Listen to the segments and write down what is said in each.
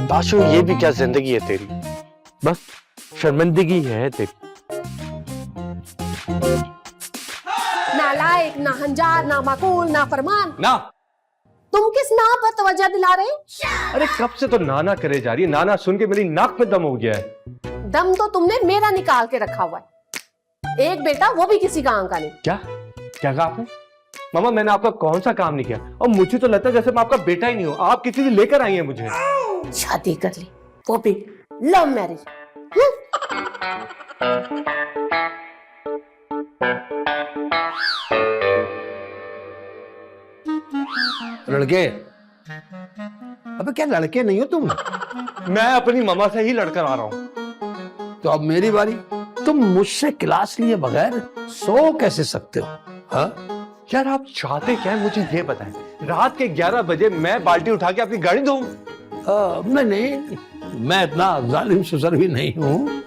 ताशु, ये भी क्या जिंदगी है तेरी, बस शर्मिंदगी है तेरी। नालायक, ना हंजार, ना माकूल, ना फरमान। ना, तुम किस ना पर तवज्जो दिला रहे? अरे कब से तो नाना करे जा रही है, नाना सुन के मेरी नाक पे दम हो गया है। दम तो तुमने मेरा निकाल के रखा हुआ है। एक बेटा, वो भी किसी काम का नहीं। क्या क्या कहा आपने? मामा, मैंने आपका कौन सा काम नहीं किया, और मुझे तो लगता है जैसे मैं आपका बेटा ही नहीं हूँ। आप किसी से लेकर आई हैं मुझे। शादी कर ली, वो भी लव मैरिज। लड़के, अबे क्या लड़के नहीं हो तुम? मैं अपनी मामा से ही लड़कर आ रहा हूँ। तो अब मेरी बारी। तुम मुझसे क्लास लिए बगैर सो कैसे सकते हो? हाँ? यार आप चाहते क्या है मुझे ये बताएं। रात के 11 बजे मैं बाल्टी उठा के आपकी गाड़ी धोऊं? नहीं, मैं इतना जालिम सुसर भी नहीं हूँ।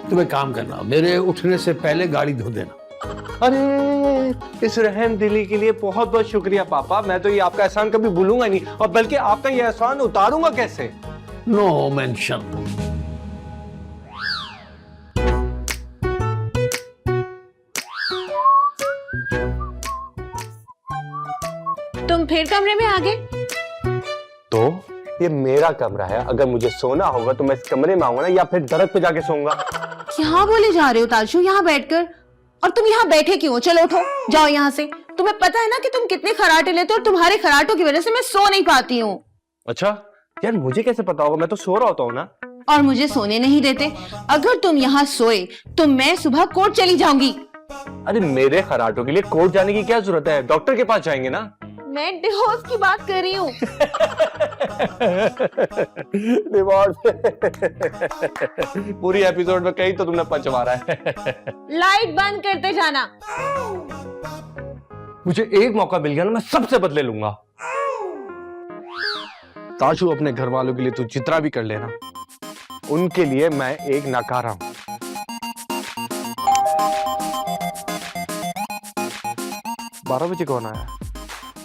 तुम एक काम करना, मेरे उठने से पहले गाड़ी धो देना। अरे इस रहम दिली के लिए बहुत बहुत शुक्रिया पापा। मैं तो ये आपका एहसान कभी भूलूंगा नहीं, और बल्कि आपका ये एहसान उतारूंगा कैसे? No mention. तुम फिर कमरे में आ गए? तो ये मेरा कमरा है, अगर मुझे सोना होगा तो मैं इस कमरे में आऊंगा ना, या फिर दरख्त पे जाके सोऊंगा। क्या बोले जा रहे हो ताशु, यहाँ बैठकर? और तुम यहाँ बैठे क्यों? चलो उठो, जाओ यहाँ से। तुम्हें पता है ना कि तुम कितने खराटे लेते हो, और तुम्हारे खराटों की वजह से मैं सो नहीं पाती हूँ। अच्छा यार, मुझे कैसे पता होगा? मैं तो सो रहा होता हूँ ना। और मुझे सोने नहीं देते। अगर तुम यहाँ सोए तो मैं सुबह कोर्ट चली जाऊंगी। अरे मेरे खराटों के लिए कोर्ट जाने की क्या जरूरत है? डॉक्टर के पास जाएंगे ना। मैं डिवोर्स की बात कर रही हूँ। डिवोर्स। पूरी एपिसोड में कहीं तो तुमने पंच मारा है। लाइट बंद करते जाना। मुझे एक मौका मिल गया ना, मैं सबसे बदले लूंगा। ताशु, अपने घर वालों के लिए तू जितना भी कर लेना, उनके लिए मैं एक नकारा हूं। 12 बजे कौन आया?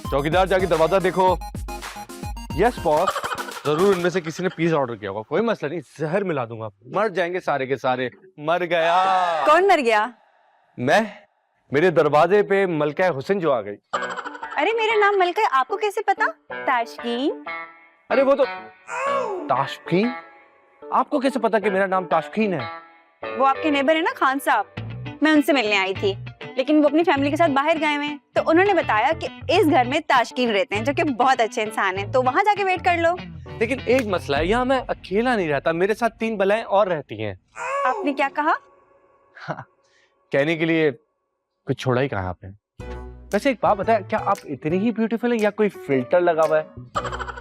चौकीदार, जाके दरवाजा देखो। Yes boss. जरूर इनमें से किसी ने पिज्जा ऑर्डर किया होगा। कोई मसला नहीं, जहर मिला दूंगा, मर जाएंगे सारे के सारे। मर गया। कौन मर गया? मैं। मेरे दरवाजे पे मलका हुसैन जो आ गई। अरे मेरा नाम मलका है, आपको कैसे पता? ताशकीन। अरे वो तो ताशकीन। आपको कैसे पता कि मेरा नाम ताशकीन है? वो आपके नेबर है ना, खान साहब। मैं उनसे मिलने आई थी, लेकिन वो अपनी फैमिली के साथ बाहर गए हुए हैं, तो उन्होंने बताया कि इस घर में ताशकीन रहते हैं, जो कि बहुत अच्छे इंसान हैं, तो वहां जाके वेट कर लो। लेकिन एक मसला है, यहाँ मैं अकेला नहीं रहता, मेरे साथ 3 बलाएं और रहती हैं। आपने क्या कहा? हाँ, कहने के लिए कुछ छोड़ा ही कहा आपने। वैसे एक बात बताया, क्या आप इतनी ही ब्यूटीफुल हैं या कोई फिल्टर लगा हुआ है?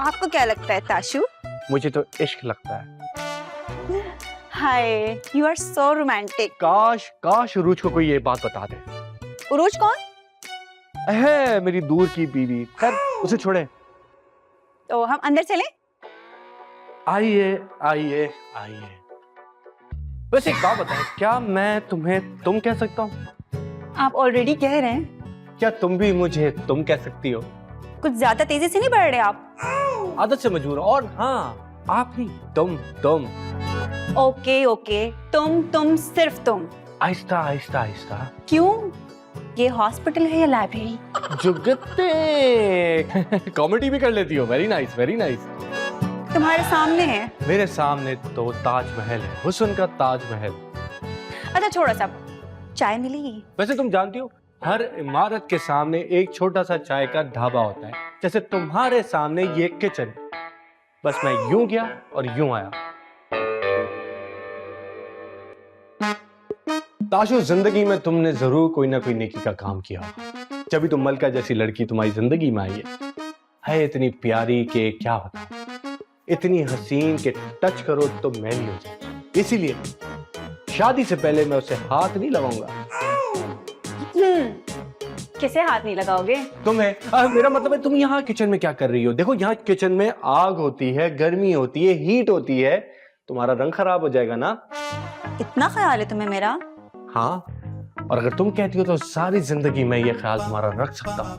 आपको क्या लगता है ताशु? मुझे तो इश्क लगता है। हाय, यू आर सो रोमांटिक। काश काश उरूज को कोई ये बात बता दे। उरूज कौन? है मेरी दूर की बीवी। खैर उसे छोड़े। तो हम अंदर चलें? आइए आइए आइए। वैसे एक बात बताएं, क्या मैं तुम्हें तुम कह सकता हूँ? आप ऑलरेडी कह रहे हैं। क्या तुम भी मुझे तुम कह सकती हो? कुछ ज्यादा तेजी से नहीं बढ़ रहे आप? आदत से मजबूर। और हाँ, आप नहीं, तुम। ओके ओके, तुम सिर्फ तुम। आहिस्ता आहिस्ता आहिस्ता। क्यों? ये हॉस्पिटल है या लाइब्रेरी? जुगते। कॉमेडी भी कर लेती हो। Very nice very nice. तुम्हारे सामने है। मेरे सामने तो ताजमहल है, हुस्न का ताजमहल। अच्छा छोड़ो सब, चाय मिली? वैसे तुम जानती हो, हर इमारत के सामने एक छोटा सा चाय का ढाबा होता है, जैसे तुम्हारे सामने ये किचन। बस मैं यूं गया और यूं आया। ताशु, जिंदगी में तुमने जरूर कोई ना कोई नेकी का काम किया होगा, जब भी तुम मलका जैसी लड़की तुम्हारी जिंदगी में आई है इतनी प्यारी के क्या बताऊं, इतनी हसीन के टच करो तो मैली हो जाए। इसीलिए शादी से पहले मैं उसे हाथ नहीं लगाऊंगा। किसे हाथ नहीं लगाओगे? तुम्हें। मेरा मतलब है, तुम यहाँ किचन में क्या कर रही हो? देखो, यहाँ किचन में आग होती है, गर्मी होती है, हीट होती है। तुम्हारा रंग खराब हो जाएगा ना। इतना ख्याल है तुम्हें मेरा? हाँ, और अगर तुम कहती हो तो सारी जिंदगी मैं ये ख्याल तुम्हारा रख सकता हूँ।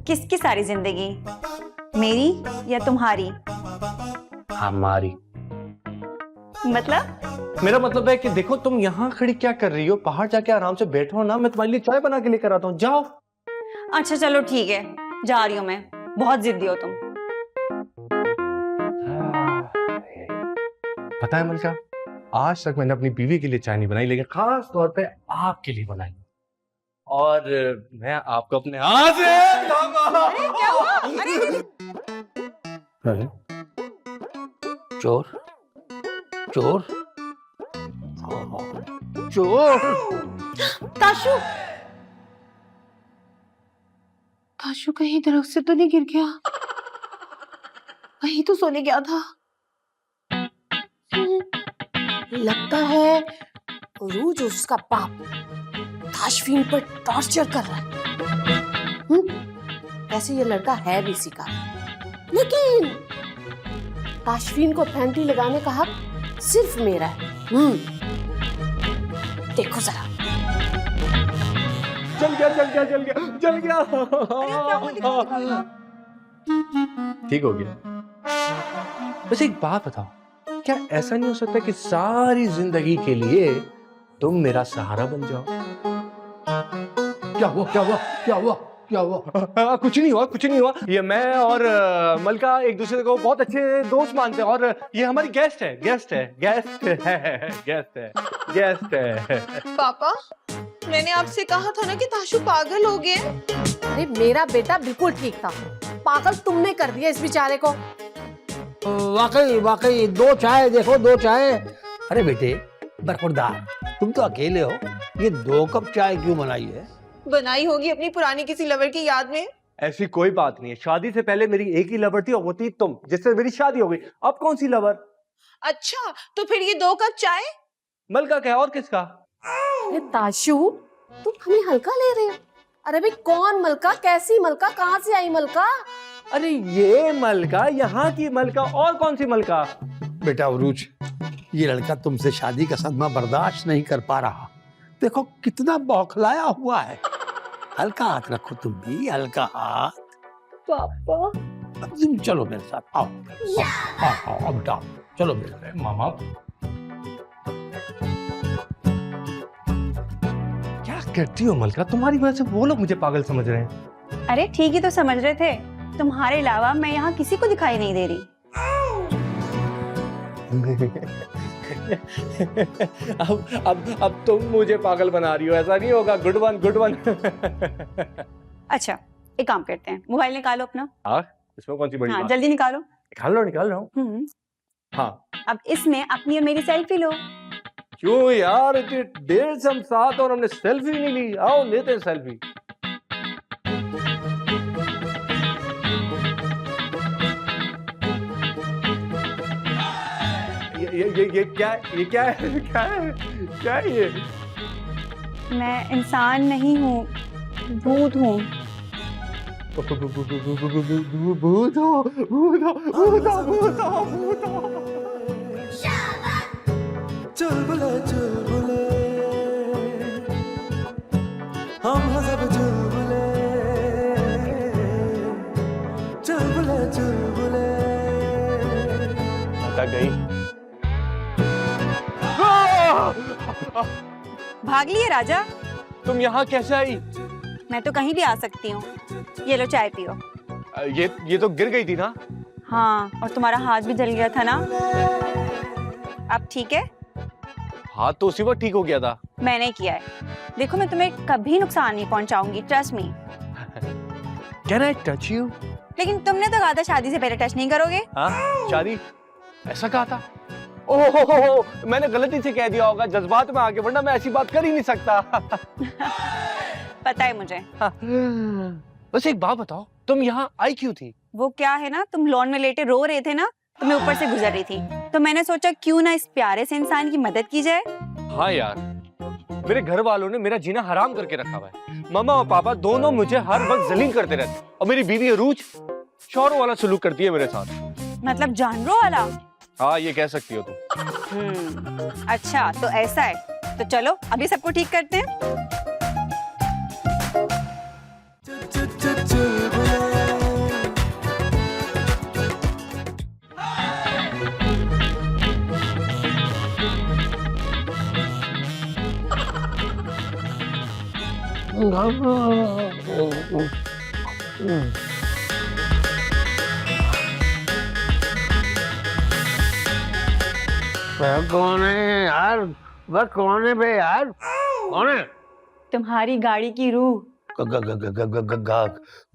किसकी सारी जिंदगी, मेरी या तुम्हारी? हमारी। मतलब मेरा मतलब है कि देखो तुम यहाँ खड़ी क्या कर रही हो, बाहर जाके आराम से बैठो ना, मैं तुम्हारे लिए चाय बना के लेकर आता हूँ, जाओ। अच्छा चलो ठीक है, जा रही हूँ मैं, बहुत जिद्दी हो तुम। पता है मलका, आज तक मैंने अपनी बीवी के लिए चाय नहीं बनाई, लेकिन खास तौर पे आपके लिए बनाई, और मैं आपको अपने हाथ से लाऊंगा। क्या हुआ? अरे चोर चोर चोर। ताशु, ताशु कहीं दरख्त से तो नहीं गिर गया? कहीं तो सोने गया था। लगता है रूज उसका बाप ताशफीन पर टॉर्चर कर रहा है। वैसे ये लड़का है भी इसी का, लेकिन ताशफीन को फैंटी लगाने का हक सिर्फ मेरा है। देखो जरा। चल गया चल गया चल गया चल गया। ठीक हो गया। बस एक बात बताओ, क्या ऐसा नहीं हो सकता कि सारी जिंदगी के लिए तुम मेरा सहारा बन जाओ? क्या हुआ क्या हुआ क्या हुआ क्या हुआ? कुछ नहीं हुआ कुछ नहीं हुआ। ये मैं और मलका एक दूसरे को बहुत अच्छे दोस्त मानते हैं, और ये हमारी गेस्ट है गेस्ट है गेस्ट है गेस्ट है गेस्ट है। पापा, मैंने आपसे कहा था ना कि ताशु पागल हो गए। अरे मेरा बेटा बिल्कुल ठीक था, पागल तुमने कर दिया इस बेचारे को। वाकई वाकई, दो चाय देखो, दो चाय। अरे बेटे बरखुरदार, तुम तो अकेले हो, ये 2 कप चाय क्यों बनाई है? बनाई होगी अपनी पुरानी किसी लवर की याद में। ऐसी कोई बात नहीं है, शादी से पहले मेरी एक ही लवर थी और वो थी तुम, जिससे मेरी शादी हो गई। अब कौन सी लवर? अच्छा, तो फिर ये 2 कप चाय? मलका का है और किसका? अरे ताशु, तुम हमें हल्का ले रहे हो? अरे भाई कौन मलका, कैसी मलका, कहाँ से आई मलका? अरे ये मलका, यहाँ की मलका, और कौन सी मलका? बेटा उरूज, ये लड़का तुमसे शादी का सदमा बर्दाश्त नहीं कर पा रहा। देखो कितना बौखलाया हुआ है। हल्का हाथ रखो, तुम भी हल्का हाथ। पापा अब तुम चलो मेरे साथ, आओ आओ आओ, अब बेटा चलो मेरे साथ। मामा क्या करती हो मलका? तुम्हारी वजह से वो लोग मुझे पागल समझ रहे हैं। अरे ठीक ही तो समझ रहे थे, तुम्हारे अलावा मैं यहाँ किसी को दिखाई नहीं दे रही। अब तुम मुझे पागल बना रही हो, ऐसा नहीं होगा। Good one good one. अच्छा एक काम करते हैं, मोबाइल निकालो अपना। हाँ, इसमें कौन सी बड़ी हाँ बात? जल्दी निकालो। निकाल रहा हूँ। हाँ, अब इसमें अपनी और मेरी सेल्फी लो। क्यों यार, इतनी देर से हम साथ और हमने सेल्फी नहीं ली। आओ लेते हैं सेल्फी। ये क्या है? ये क्या है? क्या है? क्या है ये? मैं इंसान नहीं हूँ, भूत हूँ। भूत हो। चुलबुले चुलबुले हम हैं सब चुलबुले चुलबुले चुलबुले। अटक गई। भाग लिए राजा। तुम यहाँ कैसे आई? मैं तो कहीं भी आ सकती हूँ। ये लो चाय पियो। ये तो गिर गई थी ना? हाँ, और तुम्हारा हाथ भी जल गया था ना। अब ठीक है? हाथ तो उसी वक्त ठीक हो गया था। मैंने किया है। देखो मैं तुम्हें कभी नुकसान नहीं पहुंचाऊंगी, trust me. Can I touch you? लेकिन तुमने तो कहा था शादी से पहले टच नहीं करोगे। हाँ, शादी ऐसा कहा था? ओहो, मैंने गलती से कह दिया होगा, जज्बात में आके, वरना मैं ऐसी बात कर ही नहीं सकता। पता है मुझे। बस एक बात बताओ, तुम यहाँ आई क्यों थी? वो क्या है ना, तुम लॉन में लेटे रो रहे थे ना, तो मैं ऊपर से गुजर रही थी, तो मैंने सोचा क्यों ना इस प्यारे से इंसान की मदद की जाए। हाँ यार, मेरे घर वालों ने मेरा जीना हराम करके रखा हुआ है। मामा और पापा दोनों मुझे हर वक्त जलील करते रहते, और मेरी बीवी अरूज शौरों वाला सलूक करती है मेरे साथ। मतलब जानवरों वाला? हाँ, ये कह सकती हो तुम। अच्छा तो ऐसा है, तो चलो अभी सबको ठीक करते हैं। चुलबुले कौन है यार? वह कौन है बे यार? कौन है? तुम्हारी गाड़ी की रूह।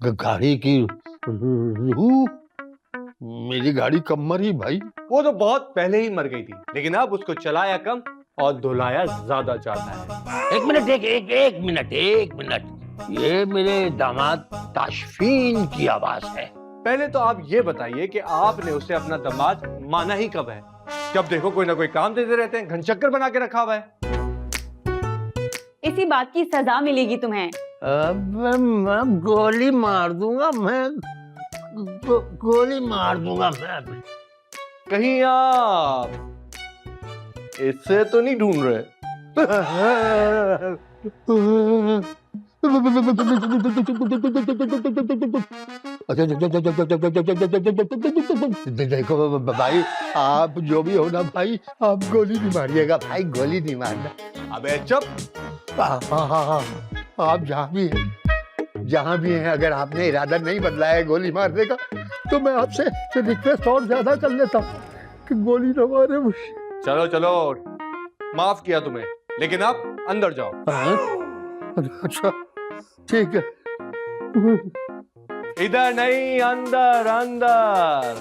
गाड़ी की रूह? मेरी गाड़ी कब मरी भाई? वो तो बहुत पहले ही मर गई थी, लेकिन अब उसको चलाया कम और धुलाया ज्यादा जाता है। एक मिनट। ये मेरे दामाद ताशफीन की आवाज है। पहले तो आप ये बताइए कि आपने उसे अपना दामाद माना ही कब है? जब देखो कोई ना कोई काम देते रहते हैं, घनचक्कर बना के रखा हुआ है। इसी बात की सजा मिलेगी तुम्हें। अब मैं गोली मार दूंगा मैं। गोली मार दूंगा मैं। कहीं आप इससे तो नहीं ढूंढ रहे? देखो भाई, आप जो भी हो ना भाई, आप गोली नहीं मारिएगा भाई, गोली नहीं मारना। अबे चुप। आप जहाँ भी हैं, अगर आपने इरादा नहीं बदला है गोली मारने का, तो मैं आपसे रिक्वेस्ट और ज्यादा कर लेता हूँ कि गोली न मारे मुझे। चलो चलो, माफ किया तुम्हें, लेकिन आप अंदर जाओ। अच्छा ठीक है। इधर नहीं, अंदर अंदर।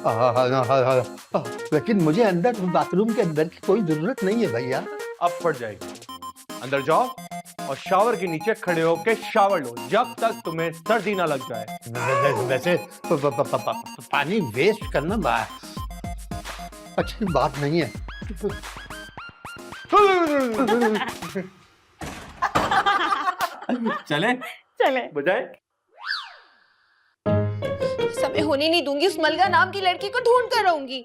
लेकिन मुझे अंदर बाथरूम के अंदर की कोई जरूरत नहीं है भैया। अब पड़ जाएगी। अंदर जाओ और शावर के नीचे खड़े होकर शावर लो जब तक तुम्हें सर्दी ना लग जाए। वैसे पानी वेस्ट करना अच्छी बात नहीं है। चले चले। बजाए। समय होने नहीं दूंगी। उस मलका नाम की लड़की को ढूंढ कर रहूंगी।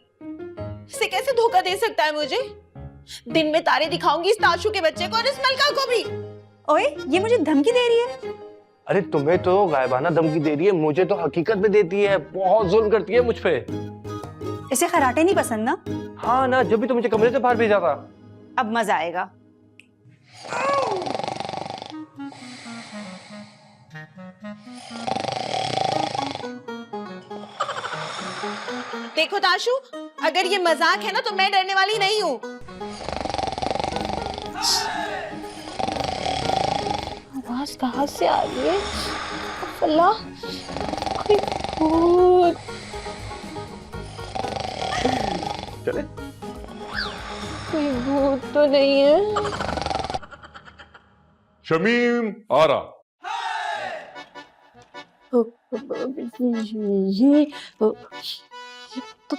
इसे कैसे धोखा दे सकता है मुझे? दिन में तारे दिखाऊंगी इस ताशू के बच्चे को और इस मलका को भी। ओए, ये मुझे धमकी दे रही है। अरे तुम्हें तो गायबाना धमकी दे रही है, मुझे तो हकीकत में देती है। बहुत जुल्म करती है मुझ पे। इसे खराटे नहीं पसंद ना? हाँ ना, जब भी तो मुझे कमरे से बाहर भेजा था। अब मजा आएगा। देखो ताशू, अगर ये मजाक है ना तो मैं डरने वाली नहीं हूँ। आवाज कहाँ से आ रही है? अल्लाह, कोई भूत। चले। कोई भूत तो नहीं है? शमीम आ रहा। ये तो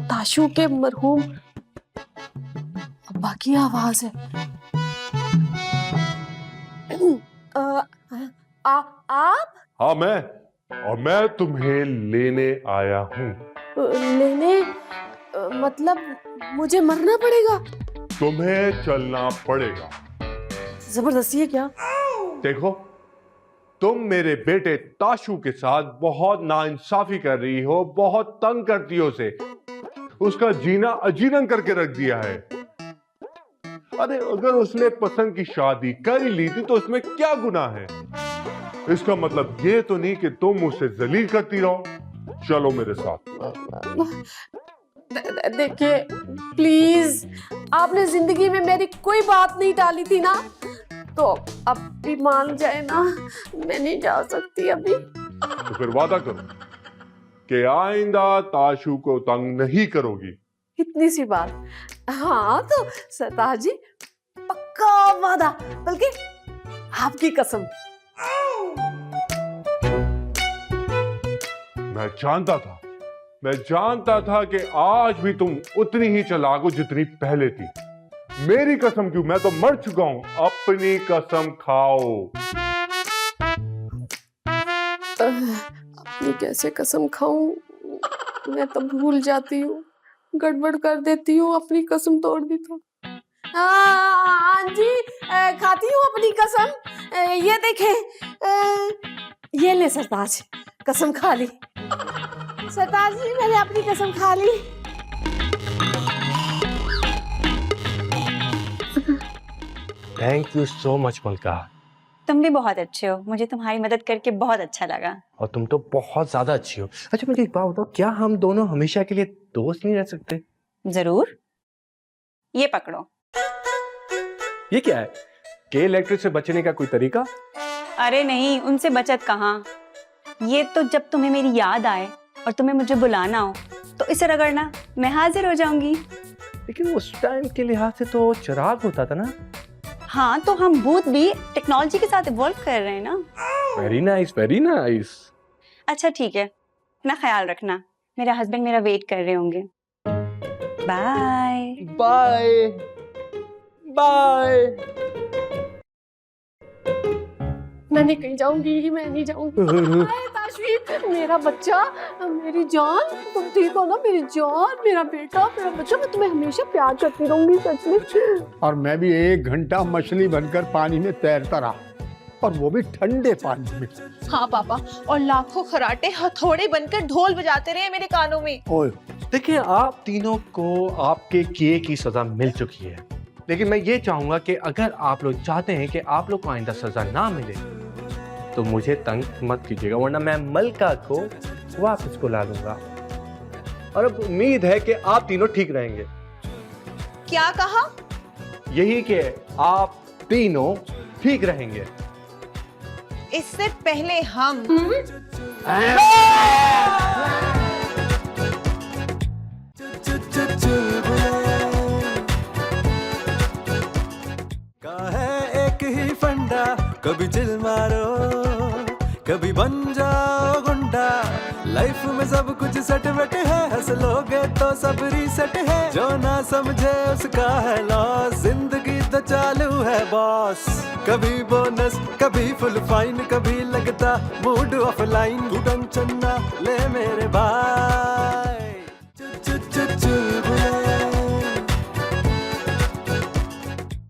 ताशू के मरहूम अब्बा की आवाज है। आप? हाँ मैं, और मैं तुम्हें लेने आया हूँ। लेने मतलब मुझे मरना पड़ेगा? तुम्हें चलना पड़ेगा। जबरदस्ती है क्या? देखो, तुम मेरे बेटे ताशू के साथ बहुत नाइंसाफी कर रही हो, बहुत तंग करती हो उसे। उसका जीना अजीरन करके रख दिया है। अरे अगर उसने पसंद की शादी कर ही ली थी तो उसमें क्या गुनाह है? इसका मतलब ये तो नहीं कि तुम उसे जलील करती रहो। चलो मेरे साथ। देखिए प्लीज, आपने जिंदगी में मेरी कोई बात नहीं टाली थी ना, तो अब भी मान जाए ना। मैं नहीं जा सकती अभी। तो फिर वादा करो कि आइंदा ताशू को तंग नहीं करोगी। इतनी सी बात? हाँ तो सरताज जी, पक्का वादा, बल्कि आपकी कसम। मैं जानता था कि आज भी तुम उतनी ही चालाक हो जितनी पहले थी। मेरी कसम क्यों, मैं तो मर चुका हूं। अपनी कसम खाओ। अपनी कैसे कसम खाऊं? मैं तो भूल जाती हूँ, गड़बड़ कर देती हूँ, अपनी कसम तोड़ दी तो। हाँ जी, खाती हूँ अपनी कसम। ये देखें, ये ले सरताज, कसम खा ली। सरताज जी, मैंने अपनी कसम खा ली। थैंक यू सो मच मलका। तुम भी बहुत अच्छे हो, मुझे तुम्हारी मदद करके बहुत अच्छा लगा। और तुम तो बहुत ज्यादा अच्छी हो। अच्छा मुझे एक बात बताओ, क्या हम दोनों हमेशा के लिए दोस्त नहीं रह सकते? जरूर। ये पकड़ो। ये क्या है? के इलेक्ट्रिक से बचने का कोई तरीका? अरे नहीं, उनसे बचत कहाँ। ये तो जब तुम्हें मेरी याद आए और तुम्हें मुझे बुलाना हो तो इसे रगड़ना, मैं हाजिर हो जाऊंगी। लेकिन उस टाइम के लिहाज से तो चिराग होता था ना। हाँ, तो हम भूत भी टेक्नोलॉजी के साथ इवॉल्व कर रहे हैं ना। Very nice, very nice. अच्छा ठीक है, अपना ख्याल रखना, मेरा हस्बैंड मेरा वेट कर रहे होंगे। Bye bye bye. मैं नहीं कहीं जाऊंगी, मैं नहीं जाऊंगी। हाय ताशवीर, मेरा बच्चा, मेरी जान, तुम ठीक हो ना? मेरी जान, मेरा बेटा, मेरा बच्चा, मैं तुम्हें हमेशा प्यार करती रहूंगी, सच में। और मैं भी 1 घंटा मछली बनकर पानी में तैरता रहा, और वो भी ठंडे पानी में। हाँ पापा, और लाखों खराटे हथौड़े बनकर ढोल बजाते रहे मेरे कानों में। ओए, देखिए, आप तीनों को आपके किए की सजा मिल चुकी है, लेकिन मैं ये चाहूंगा कि अगर आप लोग चाहते हैं कि आप लोग को आइंदा सजा ना मिले तो मुझे तंग मत कीजिएगा, वरना मैं मलका को वापस बुला लूंगा। और अब उम्मीद है कि आप तीनों ठीक रहेंगे। क्या कहा? यही कि आप तीनों ठीक रहेंगे। इससे पहले हम का है एक ही फंडा, कभी चिल मारो कभी बन जाओ गुंडा। लाइफ में सब कुछ सेट वेट है, हंस लोगे तो सब रीसेट है। जो ना समझे उसका है लॉस, जिंदगी तो चालू है बॉस। कभी बोनस कभी फुल फाइन, कभी लगता मूड ऑफलाइन। तू टेंशन ना ले मेरे भाई, चुल चुल चुल चुल